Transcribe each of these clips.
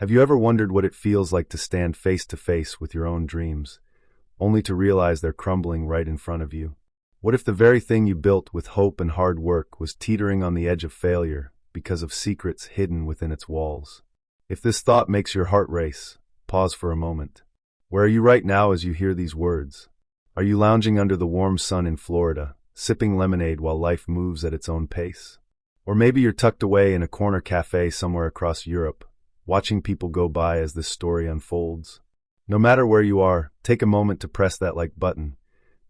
Have you ever wondered what it feels like to stand face to face with your own dreams, only to realize they're crumbling right in front of you? What if the very thing you built with hope and hard work was teetering on the edge of failure because of secrets hidden within its walls? If this thought makes your heart race, pause for a moment. Where are you right now as you hear these words? Are you lounging under the warm sun in Florida, sipping lemonade while life moves at its own pace? Or maybe you're tucked away in a corner cafe somewhere across Europe, watching people go by as this story unfolds. No matter where you are, take a moment to press that like button.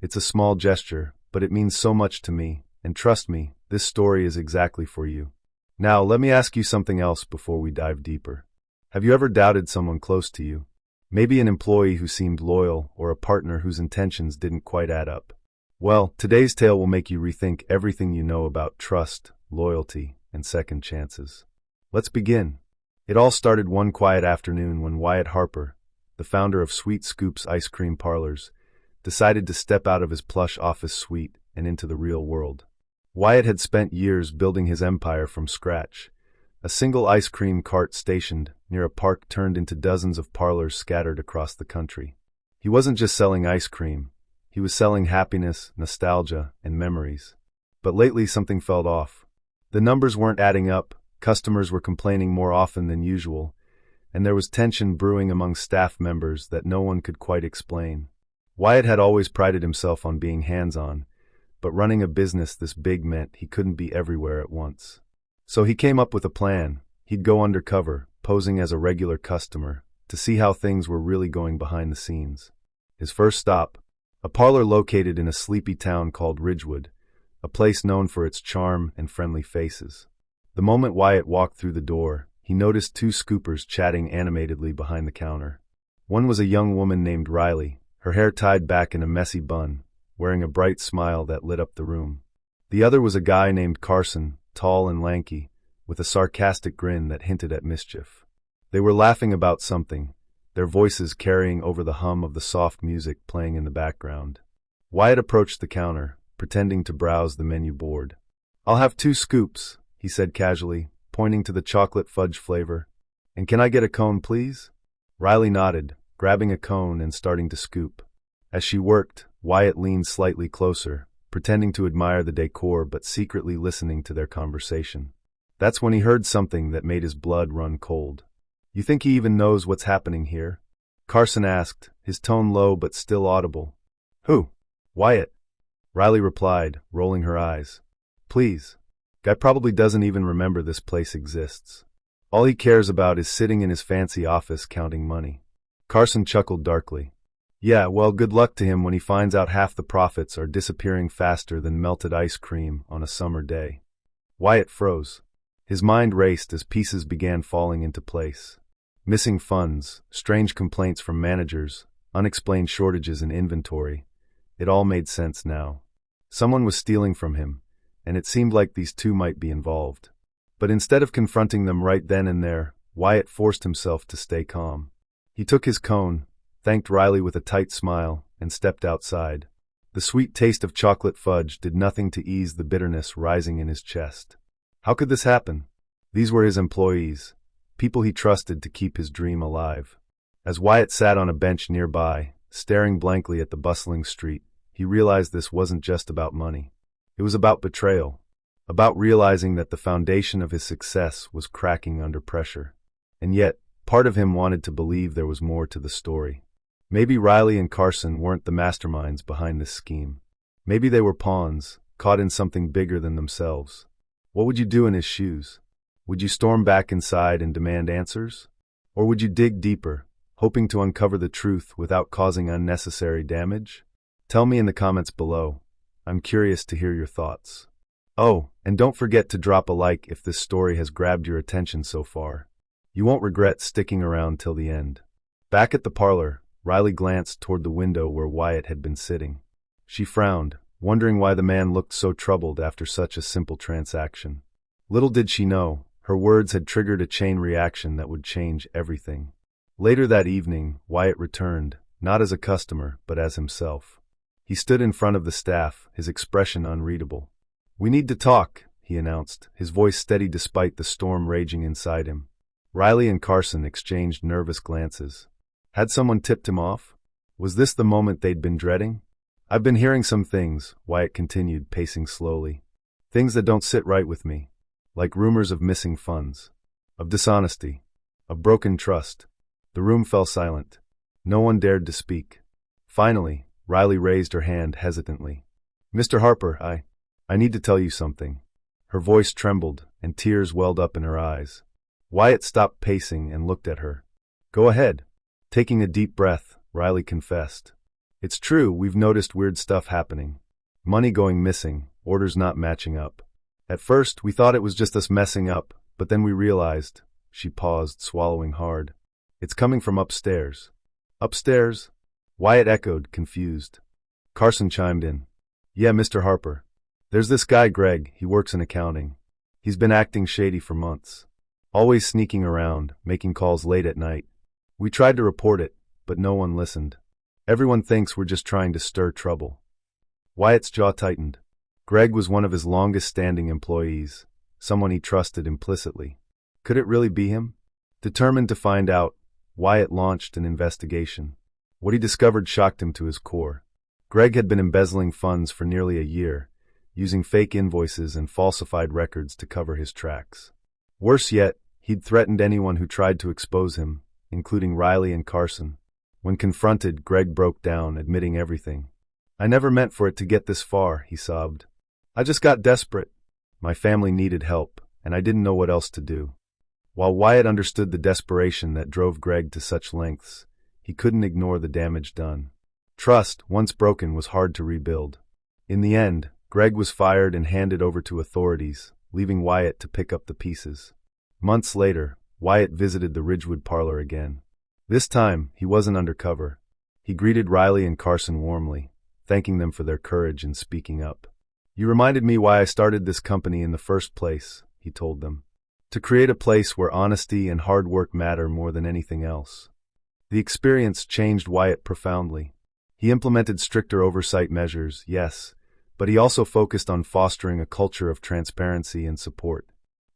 It's a small gesture, but it means so much to me, and trust me, this story is exactly for you. Now, let me ask you something else before we dive deeper. Have you ever doubted someone close to you? Maybe an employee who seemed loyal, or a partner whose intentions didn't quite add up. Well, today's tale will make you rethink everything you know about trust, loyalty, and second chances. Let's begin. It all started one quiet afternoon when Wyatt Harper, the founder of Sweet Scoop's ice cream parlors, decided to step out of his plush office suite and into the real world. Wyatt had spent years building his empire from scratch. A single ice cream cart stationed near a park turned into dozens of parlors scattered across the country. He wasn't just selling ice cream, he was selling happiness, nostalgia, and memories. But lately something felt off. The numbers weren't adding up, customers were complaining more often than usual, and there was tension brewing among staff members that no one could quite explain. Wyatt had always prided himself on being hands-on, but running a business this big meant he couldn't be everywhere at once. So he came up with a plan. He'd go undercover, posing as a regular customer, to see how things were really going behind the scenes. His first stop, a parlor located in a sleepy town called Ridgewood, a place known for its charm and friendly faces. The moment Wyatt walked through the door, he noticed two scoopers chatting animatedly behind the counter. One was a young woman named Riley, her hair tied back in a messy bun, wearing a bright smile that lit up the room. The other was a guy named Carson, tall and lanky, with a sarcastic grin that hinted at mischief. They were laughing about something, their voices carrying over the hum of the soft music playing in the background. Wyatt approached the counter, pretending to browse the menu board. "I'll have 2 scoops," he said casually, pointing to the chocolate fudge flavor. "And can I get a cone, please?" Riley nodded, grabbing a cone and starting to scoop. As she worked, Wyatt leaned slightly closer, pretending to admire the decor but secretly listening to their conversation. That's when he heard something that made his blood run cold. "You think he even knows what's happening here?" Carson asked, his tone low but still audible. "Who?" "Wyatt," Riley replied, rolling her eyes. "Please. Guy probably doesn't even remember this place exists. All he cares about is sitting in his fancy office counting money." Carson chuckled darkly. "Yeah, well, good luck to him when he finds out half the profits are disappearing faster than melted ice cream on a summer day." Wyatt froze. His mind raced as pieces began falling into place. Missing funds, strange complaints from managers, unexplained shortages in inventory. It all made sense now. Someone was stealing from him, and it seemed like these two might be involved. But instead of confronting them right then and there, Wyatt forced himself to stay calm. He took his cone, thanked Riley with a tight smile, and stepped outside. The sweet taste of chocolate fudge did nothing to ease the bitterness rising in his chest. How could this happen? These were his employees, people he trusted to keep his dream alive. As Wyatt sat on a bench nearby, staring blankly at the bustling street, he realized this wasn't just about money. It was about betrayal, about realizing that the foundation of his success was cracking under pressure. And yet, part of him wanted to believe there was more to the story. Maybe Riley and Carson weren't the masterminds behind this scheme. Maybe they were pawns, caught in something bigger than themselves. What would you do in his shoes? Would you storm back inside and demand answers? Or would you dig deeper, hoping to uncover the truth without causing unnecessary damage? Tell me in the comments below. I'm curious to hear your thoughts. Oh, and don't forget to drop a like if this story has grabbed your attention so far. You won't regret sticking around till the end. Back at the parlor, Riley glanced toward the window where Wyatt had been sitting. She frowned, wondering why the man looked so troubled after such a simple transaction. Little did she know, her words had triggered a chain reaction that would change everything. Later that evening, Wyatt returned, not as a customer, but as himself. He stood in front of the staff, his expression unreadable. "We need to talk," he announced, his voice steady despite the storm raging inside him. Riley and Carson exchanged nervous glances. Had someone tipped him off? Was this the moment they'd been dreading? I've been hearing some things, Wyatt continued, pacing slowly. Things that don't sit right with me. Like rumors of missing funds. Of dishonesty. Of broken trust. The room fell silent. No one dared to speak. Finally, Riley raised her hand hesitantly. Mr. Harper, I need to tell you something. Her voice trembled, and tears welled up in her eyes. Wyatt stopped pacing and looked at her. Go ahead. Taking a deep breath, Riley confessed. It's true, we've noticed weird stuff happening. Money going missing, orders not matching up. At first, we thought it was just us messing up, but then we realized, she paused, swallowing hard. It's coming from upstairs. Upstairs? Wyatt echoed, confused. Carson chimed in. Yeah, Mr. Harper. There's this guy Greg, he works in accounting. He's been acting shady for months. Always sneaking around, making calls late at night. We tried to report it, but no one listened. Everyone thinks we're just trying to stir trouble. Wyatt's jaw tightened. Greg was one of his longest-standing employees, someone he trusted implicitly. Could it really be him? Determined to find out, Wyatt launched an investigation. What he discovered shocked him to his core. Greg had been embezzling funds for nearly a year, using fake invoices and falsified records to cover his tracks. Worse yet, he'd threatened anyone who tried to expose him, including Riley and Carson. When confronted, Greg broke down, admitting everything. I never meant for it to get this far, he sobbed. I just got desperate. My family needed help, and I didn't know what else to do. While Wyatt understood the desperation that drove Greg to such lengths, he couldn't ignore the damage done. Trust, once broken, was hard to rebuild. In the end, Greg was fired and handed over to authorities, leaving Wyatt to pick up the pieces. Months later, Wyatt visited the Ridgewood Parlor again. This time, he wasn't undercover. He greeted Riley and Carson warmly, thanking them for their courage in speaking up. You reminded me why I started this company in the first place, he told them. To create a place where honesty and hard work matter more than anything else. The experience changed Wyatt profoundly. He implemented stricter oversight measures, yes, but he also focused on fostering a culture of transparency and support.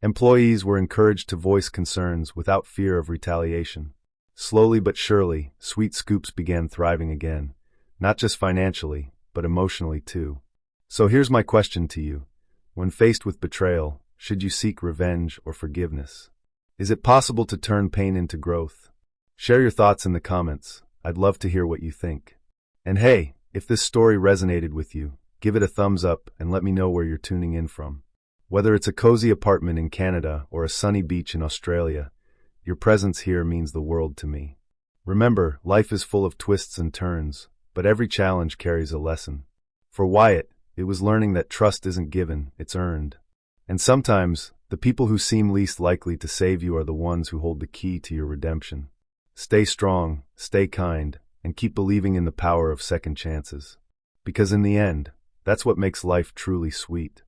Employees were encouraged to voice concerns without fear of retaliation. Slowly but surely, Sweet Scoops began thriving again, not just financially, but emotionally too. So here's my question to you. When faced with betrayal, should you seek revenge or forgiveness? Is it possible to turn pain into growth? Share your thoughts in the comments. I'd love to hear what you think. And hey, if this story resonated with you, give it a thumbs up and let me know where you're tuning in from. Whether it's a cozy apartment in Canada or a sunny beach in Australia, your presence here means the world to me. Remember, life is full of twists and turns, but every challenge carries a lesson. For Wyatt, it was learning that trust isn't given, it's earned. And sometimes, the people who seem least likely to save you are the ones who hold the key to your redemption. Stay strong, stay kind, and keep believing in the power of second chances. Because in the end, that's what makes life truly sweet.